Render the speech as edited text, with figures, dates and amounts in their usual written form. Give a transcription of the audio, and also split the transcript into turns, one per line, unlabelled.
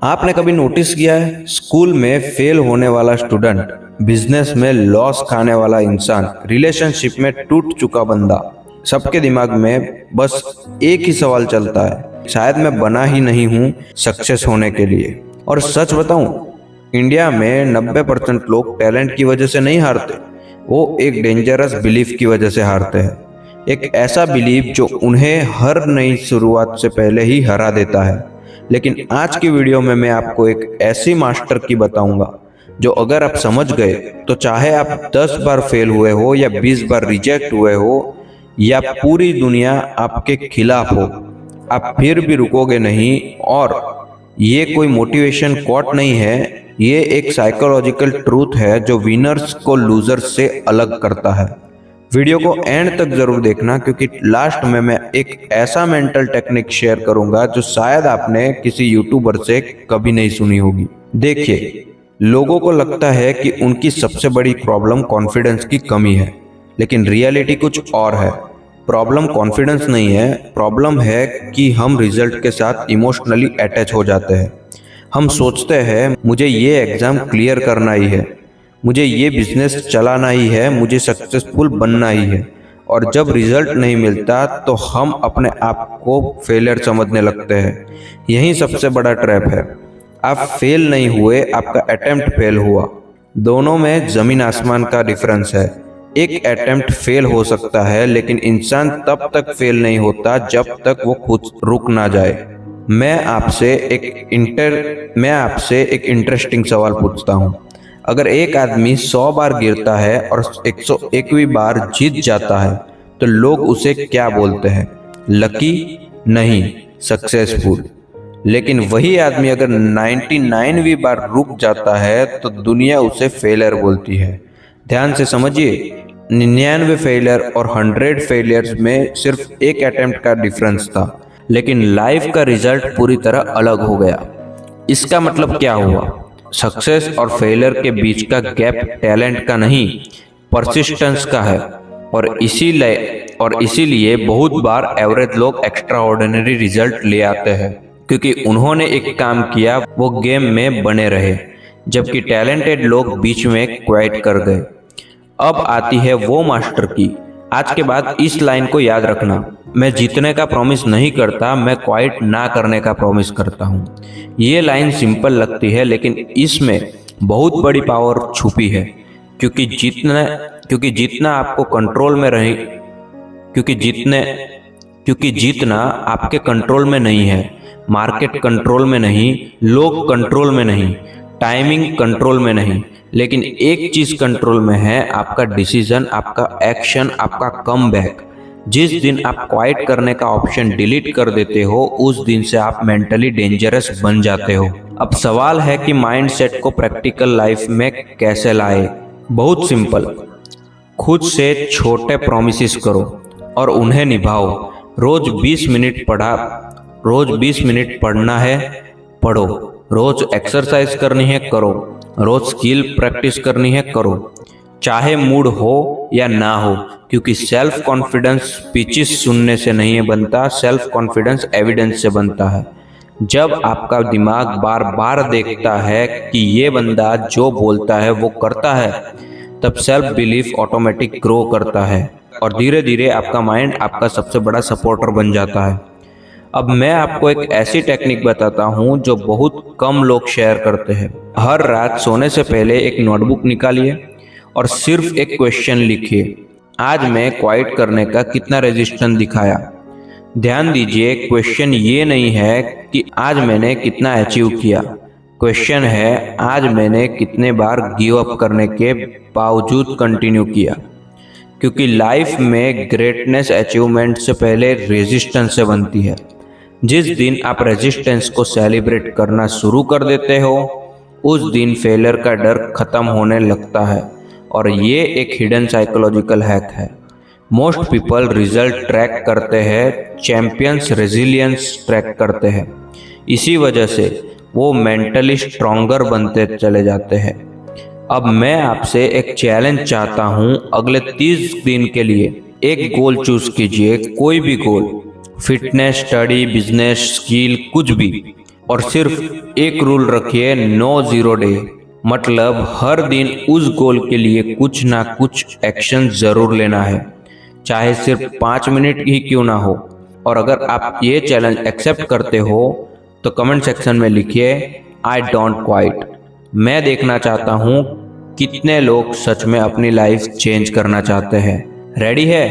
आपने कभी नोटिस किया है स्कूल में फेल होने वाला स्टूडेंट, बिजनेस में लॉस खाने वाला इंसान, रिलेशनशिप में टूट चुका बंदा, सबके दिमाग में बस एक ही सवाल चलता है, शायद मैं बना ही नहीं हूं सक्सेस होने के लिए। और सच बताऊं, इंडिया में 90% लोग टैलेंट की वजह से नहीं हारते, वो एक डेंजरस बिलीफ की वजह से हारते हैं। एक ऐसा बिलीफ जो उन्हें हर नई शुरुआत से पहले ही हरा देता है। लेकिन आज की वीडियो में मैं आपको एक ऐसी मास्टर की बताऊंगा जो अगर आप समझ गए तो चाहे आप 10 बार फेल हुए हो या 20 बार रिजेक्ट हुए हो या पूरी दुनिया आपके खिलाफ हो, आप फिर भी रुकोगे नहीं। और ये कोई मोटिवेशन कोट नहीं है, ये एक साइकोलॉजिकल ट्रूथ है जो विनर्स को लूजर्स से अलग करता है। वीडियो को एंड तक जरूर देखना, क्योंकि लास्ट में मैं एक ऐसा मेंटल टेक्निक शेयर करूंगा जो शायद आपने किसी यूट्यूबर से कभी नहीं सुनी होगी। देखिए, लोगों को लगता है कि उनकी सबसे बड़ी प्रॉब्लम कॉन्फिडेंस की कमी है, लेकिन रियलिटी कुछ और है। प्रॉब्लम कॉन्फिडेंस नहीं है, प्रॉब्लम है कि हम रिजल्ट के साथ इमोशनली अटैच हो जाते हैं। हम सोचते हैं मुझे ये एग्जाम क्लियर करना ही है, मुझे ये बिजनेस चलाना ही है, मुझे सक्सेसफुल बनना ही है। और जब रिजल्ट नहीं मिलता तो हम अपने आप को फेलियर समझने लगते हैं। यही सबसे बड़ा ट्रैप है। आप फेल नहीं हुए, आपका अटेम्प्ट फेल हुआ। दोनों में जमीन आसमान का डिफरेंस है। एक अटेम्प्ट फेल हो सकता है, लेकिन इंसान तब तक फेल नहीं होता जब तक वो खुद रुक ना जाए। मैं आपसे एक इंटरेस्टिंग सवाल पूछता हूँ। अगर एक आदमी 100 बार गिरता है और 101वीं बार जीत जाता है तो लोग उसे क्या बोलते हैं? लकी? नहीं, सक्सेसफुल। लेकिन वही आदमी अगर 99वीं बार रुक जाता है तो दुनिया उसे फेलियर बोलती है। ध्यान से समझिए, 99 फेलियर और 100 फेलियर्स में सिर्फ एक अटेम्प्ट का डिफरेंस था, लेकिन लाइफ का रिजल्ट पूरी तरह अलग हो गया। इसका मतलब क्या हुआ? सक्सेस और फेलियर के बीच का गैप टैलेंट का नहीं, परसिस्टेंस का है। और इसीलिए बहुत बार एवरेज लोग एक्स्ट्रा ऑर्डिनरी रिजल्ट ले आते हैं, क्योंकि उन्होंने एक काम किया, वो गेम में बने रहे, जबकि टैलेंटेड लोग बीच में क्वाइट कर गए। अब आती है वो मास्टर की। आज के बाद इस लाइन को याद रखना, मैं जीतने का प्रॉमिस नहीं करता, मैं क्वाइट ना करने का प्रॉमिस करता हूँ। ये लाइन सिंपल लगती है, लेकिन इसमें बहुत बड़ी पावर छुपी है। क्योंकि जीतना आपको कंट्रोल में रहे क्योंकि जीतना आपके कंट्रोल में नहीं है। मार्केट कंट्रोल में नहीं, लोग कंट्रोल में नहीं, टाइमिंग कंट्रोल में नहीं, लेकिन एक चीज कंट्रोल में है, आपका डिसीजन, आपका एक्शन, आपका कमबैक। जिस दिन आप क्वाइट करने का ऑप्शन डिलीट कर देते हो, उस दिन से आप मेंटली डेंजरस बन जाते हो। अब सवाल है कि माइंडसेट को प्रैक्टिकल लाइफ में कैसे लाए? बहुत सिंपल, खुद से छोटे प्रॉमिसेस करो और उन्हें निभाओ। रोज 20 मिनट पढ़ना है, पढ़ो। रोज एक्सरसाइज करनी है, करो। रोज स्किल प्रैक्टिस करनी है, करो, चाहे मूड हो या ना हो। क्योंकि सेल्फ कॉन्फिडेंस स्पीचेस सुनने से नहीं बनता, सेल्फ कॉन्फिडेंस एविडेंस से बनता है। जब आपका दिमाग बार बार देखता है कि ये बंदा जो बोलता है वो करता है, तब सेल्फ बिलीफ ऑटोमेटिक ग्रो करता है और धीरे धीरे आपका माइंड आपका सबसे बड़ा सपोर्टर बन जाता है। अब मैं आपको एक ऐसी टेक्निक बताता हूँ जो बहुत कम लोग शेयर करते हैं। हर रात सोने से पहले एक नोटबुक निकालिए और सिर्फ एक क्वेश्चन लिखिए, आज मैं क्वाइट करने का कितना रेजिस्टेंस दिखाया। ध्यान दीजिए, क्वेश्चन ये नहीं है कि आज मैंने कितना अचीव किया, क्वेश्चन है आज मैंने कितने बार गिव अप करने के बावजूद कंटिन्यू किया। क्योंकि लाइफ में ग्रेटनेस अचीवमेंट से पहले रेजिस्टेंस से बनती है। जिस दिन आप रेजिस्टेंस को सेलिब्रेट करना शुरू कर देते हो, उस दिन फेलियर का डर खत्म होने लगता है। और ये एक हिडन साइकोलॉजिकल हैक है। मोस्ट पीपल रिजल्ट ट्रैक करते हैं, चैंपियंस रेजिलियंस ट्रैक करते हैं। इसी वजह से वो मेंटली स्ट्रॉन्गर बनते चले जाते हैं। अब मैं आपसे एक चैलेंज चाहता हूँ, अगले 30 दिन के लिए एक गोल चूज कीजिए, कोई भी गोल, फिटनेस, स्टडी, बिजनेस, स्किल, कुछ भी। और सिर्फ एक रूल रखिए, नो जीरो डे। मतलब हर दिन उस गोल के लिए कुछ ना कुछ एक्शन जरूर लेना है, चाहे सिर्फ 5 मिनट ही क्यों ना हो। और अगर आप ये चैलेंज एक्सेप्ट करते हो तो कमेंट सेक्शन में लिखिए आई डोंट क्वाइट। मैं देखना चाहता हूँ कितने लोग सच में अपनी लाइफ चेंज करना चाहते हैं। रेडी है?